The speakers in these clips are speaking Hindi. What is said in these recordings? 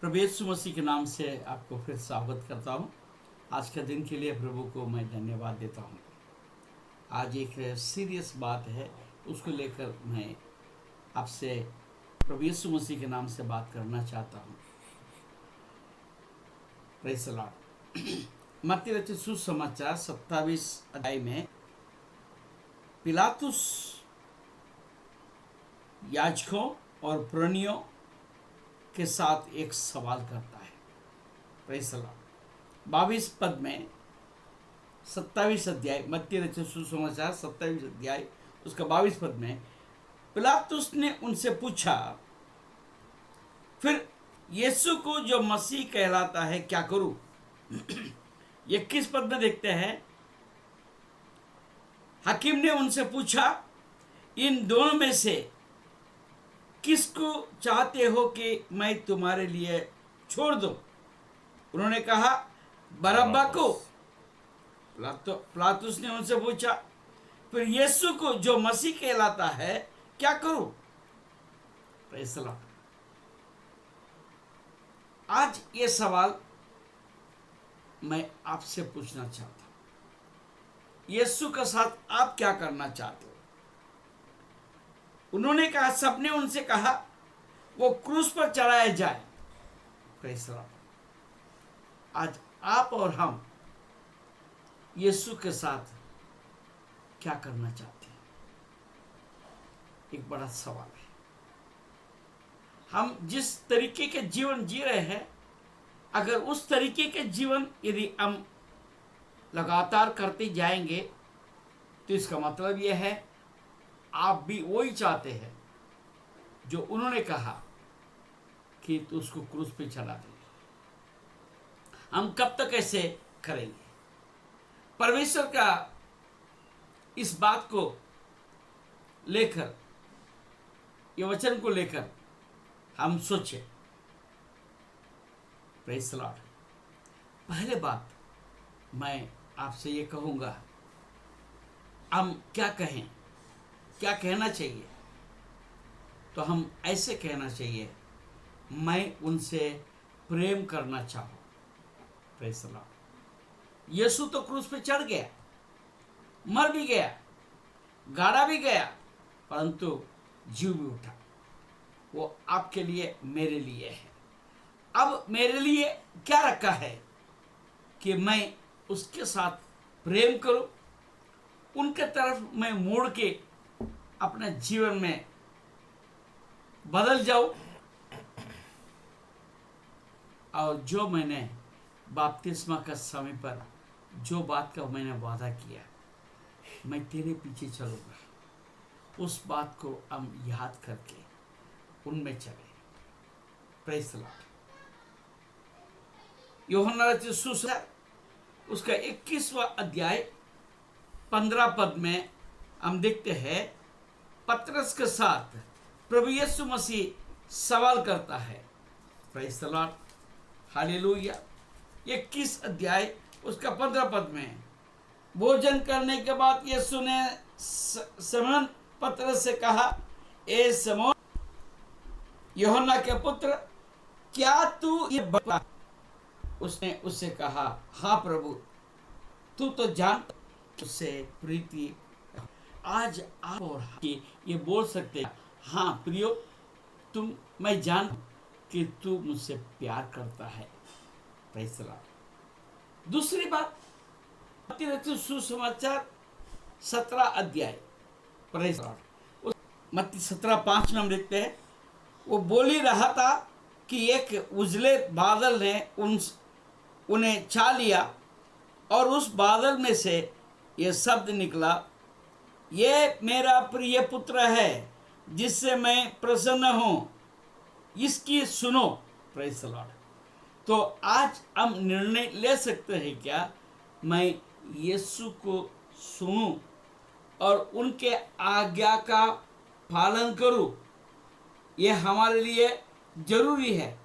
प्रभु यीशु मसीह के नाम से आपको फिर स्वागत करता हूँ। आज के दिन के लिए प्रभु को मैं धन्यवाद देता हूँ। आज एक सीरियस बात है, उसको लेकर मैं आपसे प्रभु यीशु मसीह के नाम से बात करना चाहता हूँ। Praise the Lord. मत्ती रचित सुसमाचार 27 अध्याय में पिलातुस याजकों और पुरनियों के साथ एक सवाल करता है। Praise the Lord. 22 पद में 27 अध्याय मत्ती रचित सुसमाचार 27 अध्याय उसका 22 पद में पिलातुस ने उनसे पूछा, फिर यीशु को जो मसीह कहलाता है क्या करूं? 21 पद में देखते हैं, हकीम ने उनसे पूछा, इन दोनों में से किसको चाहते हो कि मैं तुम्हारे लिए छोड़ दूं? उन्होंने कहा, बरअब्बा को। पिलातुस ने उनसे पूछा, फिर यीशु को जो मसीह कहलाता है क्या करूं? Praise the Lord. आज ये सवाल मैं आपसे पूछना चाहता हूं, यीशु के साथ आप क्या करना चाहते हो? उन्होंने कहा, सबने उनसे कहा वो क्रूस पर चढ़ाया जाए। Praise the Lord. आज आप और हम यीशु के साथ क्या करना चाहते हैं? एक बड़ा सवाल है। हम जिस तरीके के जीवन जी रहे हैं, अगर उस तरीके के जीवन यदि हम लगातार करते जाएंगे तो इसका मतलब यह है आप भी वही चाहते हैं जो उन्होंने कहा कि तो उसको क्रूस पे चढ़ा दें। हम कब तक ऐसे करेंगे? परमेश्वर का इस बात को लेकर, ये वचन को लेकर हम सोचें। Praise the Lord. पहले बात मैं आपसे ये कहूँगा, हम क्या कहें, क्या कहना चाहिए? तो हम ऐसे कहना चाहिए, मैं उनसे प्रेम करना चाहूँ। Praise the lord. यीशु तो क्रूस पे चढ़ गया, मर भी गया, गाड़ा भी गया, परंतु जीव भी उठा। वो आपके लिए, मेरे लिए है। अब मेरे लिए क्या रखा है कि मैं उसके साथ प्रेम करूं, उनके तरफ मैं मुड़ के अपने जीवन में बदल जाऊं, और जो मैंने बपतिस्मा का समय पर जो बात का मैंने वादा किया, मैं तेरे पीछे चलूंगा, उस बात को हम याद करके उनमें चले। Praise the Lord. यूहन्ना रचित सुसमाचार उसका 21वां अध्याय 15 पद में हम देखते हैं, पतरस के साथ प्रभु यीशु मसीह सवाल करता है। Praise the Lord. हालेलुया। 21 अध्याय उसका 15 पद में, भोजन करने के बाद यीशु ने शमौन पतरस से कहा, ए शमौन यूहन्ना के पुत्र, क्या तू ये बता? उसने उससे कहा, हाँ प्रभु, तू तो जानता उससे प्रीति। आज आप और ये बोल सकते हैं, हाँ प्रियो, मैं जानता कि तू मुझसे प्यार करता है। Praise the Lord. दूसरी बात, मत्ती रचित सुसमाचार 17 अध्याय, प्रेज़ द लॉर्ड, मत्ती 17:5 में हम देखते हैं, वो बोल ही रहा था कि एक उजले बादल ने उन्हें छा लिया, और उस बादल में से ये शब्द निकला, ये मेरा प्रिय पुत्र है जिससे मैं प्रसन्न हूँ, इसकी सुनो। Praise the Lord. तो आज हम निर्णय ले सकते हैं क्या, मैं यीशु को सुनूं और उनके आज्ञा का पालन करूं? ये हमारे लिए जरूरी है।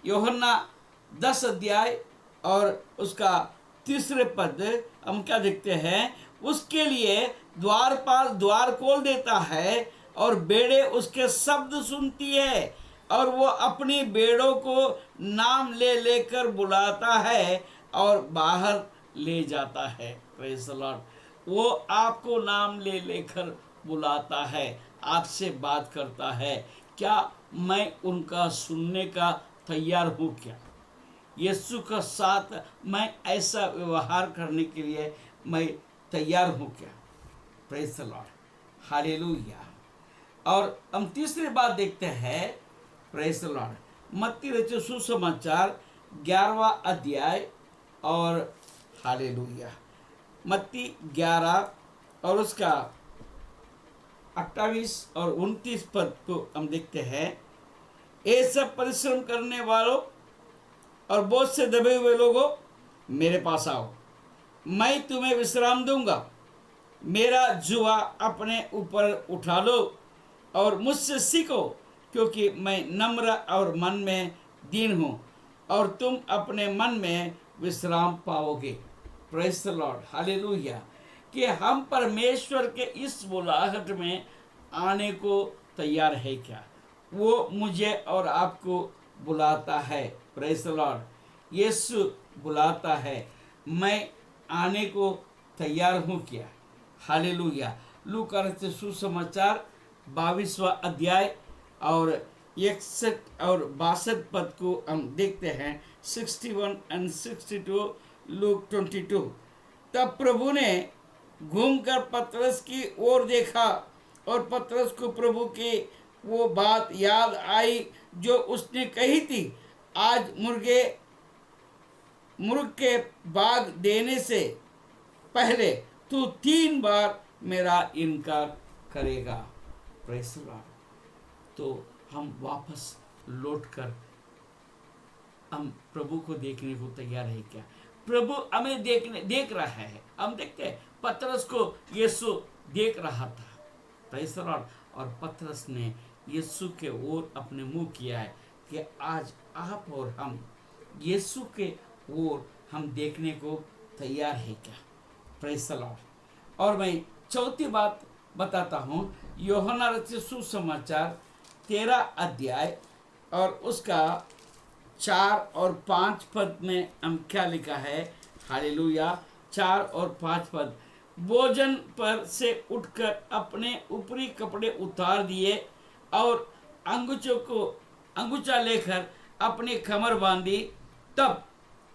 यूहन्ना 10 अध्याय और उसका 3 पद हम क्या देखते हैं, उसके लिए द्वारपाल द्वार खोल देता है और भेड़ें उसके शब्द सुनती है। और वो अपनी भेड़ों को नाम ले लेकर बुलाता है और बाहर ले जाता है। Praise the Lord. वो आपको नाम ले लेकर बुलाता है, आपसे बात करता है। क्या मैं उनका सुनने का तैयार हूँ? क्या यीशु के साथ मैं ऐसा व्यवहार करने के लिए मैं तैयार हूँ क्या? Praise the Lord, hallelujah. और हम तीसरी बात देखते हैं, प्रेज द लॉर्ड, मत्ती रचित सुसमाचार 11वां अध्याय और हालेलुया, मत्ती 11 और उसका 28 और 29 पद को हम देखते हैं। ये सब परिश्रम करने वालों और बोझ से दबे हुए लोगों, मेरे पास आओ, मैं तुम्हें विश्राम दूंगा। मेरा जुआ अपने ऊपर उठा लो और मुझसे सीखो, क्योंकि मैं नम्र और मन में दीन हूँ, और तुम अपने मन में विश्राम पाओगे। Praise the Lord, hallelujah. कि हम परमेश्वर के इस बुलाहट में आने को तैयार है क्या? वो मुझे और आपको बुलाता है। Praise the lord. यीशु बुलाता है, मैं आने को तैयार हूँ क्या? हालेलुया। लूका रचित सुसमाचार 22वां अध्याय और 61 और 62 पद को हम देखते हैं। 61 एंड 62, लूक 22। तब प्रभु ने घूमकर पतरस की ओर देखा और पतरस को प्रभु की वो बात याद आई जो उसने कही थी, आज मुर्ग के बाग देने से पहले तू 3 बार मेरा इनकार करेगा। Praise the Lord. तो हम वापस लौटकर हम प्रभु को देखने को तैयार है क्या? प्रभु हमें देख रहा है। हम देखते हैं पतरस को यीशु देख रहा था। Praise the Lord. और पतरस ने यीशु के ओर अपने मुंह किया है कि आज आप और हम यीशु के ओर हम देखने को तैयार है क्या? Praise the Lord. और मैं चौथी बात बताता हूँ, यूहन्ना रचित सुसमाचार 13 अध्याय और उसका 4 और 5 पद में हम क्या लिखा है? हालेलुया। 4 और 5 पद। भोजन पर से उठकर अपने ऊपरी कपड़े उतार दिए और अंगूछा लेकर अपनी कमर बांधी। तब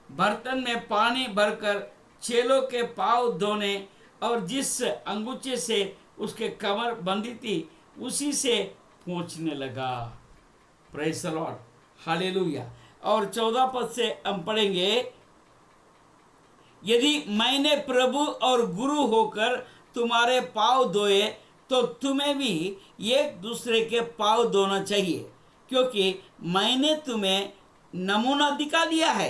बर्तन में पानी भरकर चेलों के पाँव धोने और जिस अंगूछे से उसके कमर बंधी थी उसी से पोंछने लगा। Praise the Lord, hallelujah. और 14 पद से हम पढ़ेंगे, यदि मैंने प्रभु और गुरु होकर तुम्हारे पाँव धोए तो तुम्हें भी एक दूसरे के पाँव धोना चाहिए, क्योंकि मैंने तुम्हें नमूना दिखा दिया है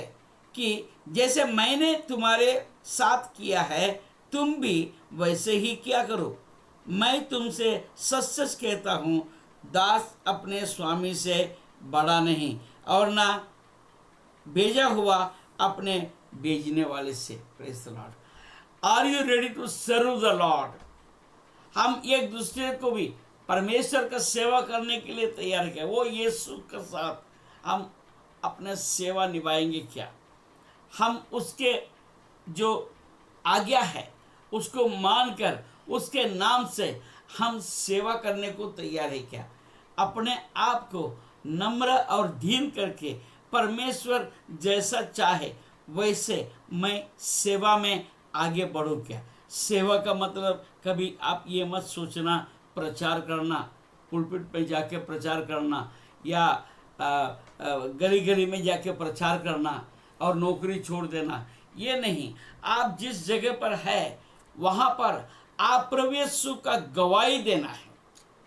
कि जैसे मैंने तुम्हारे साथ किया है तुम भी वैसे ही किया करो। मैं तुमसे सच सच कहता हूँ, दास अपने स्वामी से बड़ा नहीं और ना भेजा हुआ अपने भेजने वाले से। Praise the lord. Are you ready to serve the lord? हम एक दूसरे को भी परमेश्वर का सेवा करने के लिए तैयार किया। वो यीशु के साथ हम अपने सेवा निभाएंगे क्या? हम उसके जो आज्ञा है उसको मानकर उसके नाम से हम सेवा करने को तैयार है क्या? अपने आप को नम्र और दीन करके परमेश्वर जैसा चाहे वैसे मैं सेवा में आगे बढ़ूं क्या? सेवा का मतलब कभी आप ये मत सोचना प्रचार करना, पुलपिट पे जाके प्रचार करना या गली गली में जाके प्रचार करना और नौकरी छोड़ देना, ये नहीं। आप जिस जगह पर है वहाँ पर आप प्रभु यीशु का गवाही देना है।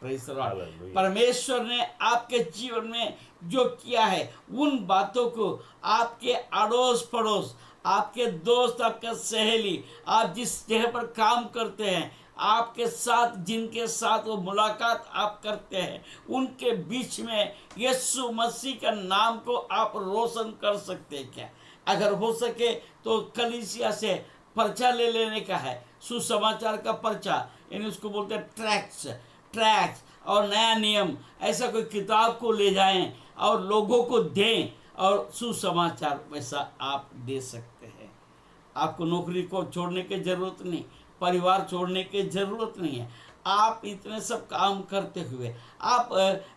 Praise the Lord. परमेश्वर ने आपके जीवन में जो किया है उन बातों को आपके अड़ोस पड़ोस, आपके दोस्त, आपके सहेली, आप जिस जगह पर काम करते हैं, आपके साथ जिनके साथ वो मुलाकात आप करते हैं, उनके बीच में यीशु मसीह का नाम को आप रोशन कर सकते हैं क्या? अगर हो सके तो कलीसिया से पर्चा ले लेने का है, सुसमाचार का पर्चा, यानी उसको बोलते हैं ट्रैक्ट्स और नया नियम, ऐसा कोई किताब को ले जाएं और लोगों को दें और सुसमाचार वैसा आप दे सकते हैं। आपको नौकरी को छोड़ने की जरूरत नहीं, परिवार छोड़ने की जरूरत नहीं है। आप इतने सब काम करते हुए आप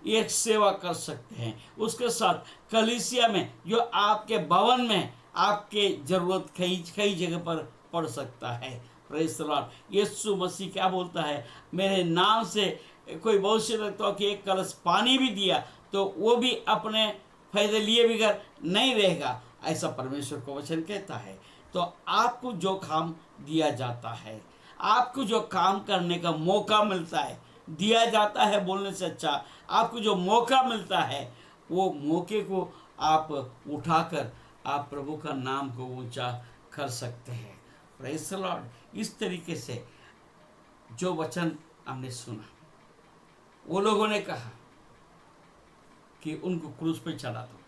एक सेवा कर सकते हैं। उसके साथ कलीसिया में जो आपके भवन में आपके जरूरत कई जगह पर पड़ सकता है। Praise the lord. Yeshu Masih क्या बोलता है, मेरे नाम से कोई बहुत से लगता हो कि एक कलश पानी भी दिया तो वो भी अपने फायदे लिए बगैर नहीं रहेगा, ऐसा परमेश्वर को वचन कहता है। तो आपको जो काम दिया जाता है, आपको जो काम करने का मौका मिलता है, दिया जाता है बोलने से अच्छा, आपको जो मौका मिलता है वो मौके को आप उठाकर आप प्रभु का नाम को ऊंचा कर सकते हैं। Praise the Lord. इस तरीके से जो वचन हमने सुना, वो लोगों ने कहा कि उनको क्रूस पे चढ़ा दो।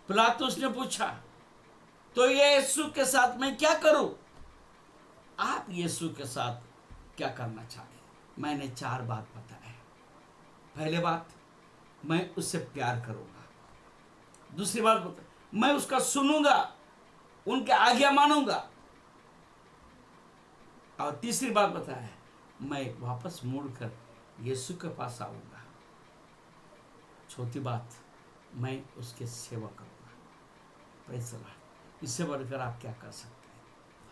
पिलातुस ने पूछा, तो ये यीशु के साथ मैं क्या करूं? आप यीशु के साथ क्या करना चाहते? मैंने 4 बात बताया। पहले बात, मैं उससे प्यार करूंगा। दूसरी बात बता, मैं उसका सुनूंगा, उनके आज्ञा मानूंगा। और तीसरी बात बताया, मैं वापस मुड़कर यीशु के पास आऊंगा। चौथी बात, मैं उसके सेवा करूंगा। Praise the Lord. इससे बढ़कर आप क्या कर सकते हैं?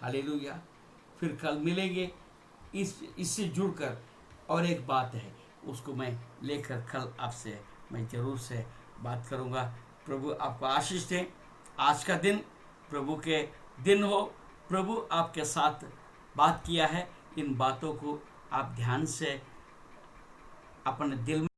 हालेलुया। फिर कल मिलेंगे इससे जुड़कर। और एक बात है, उसको मैं लेकर कल आपसे मैं ज़रूर से बात करूंगा। प्रभु आपको आशीष दें। आज का दिन प्रभु के दिन हो। प्रभु आपके साथ बात किया है, इन बातों को आप ध्यान से अपने दिल में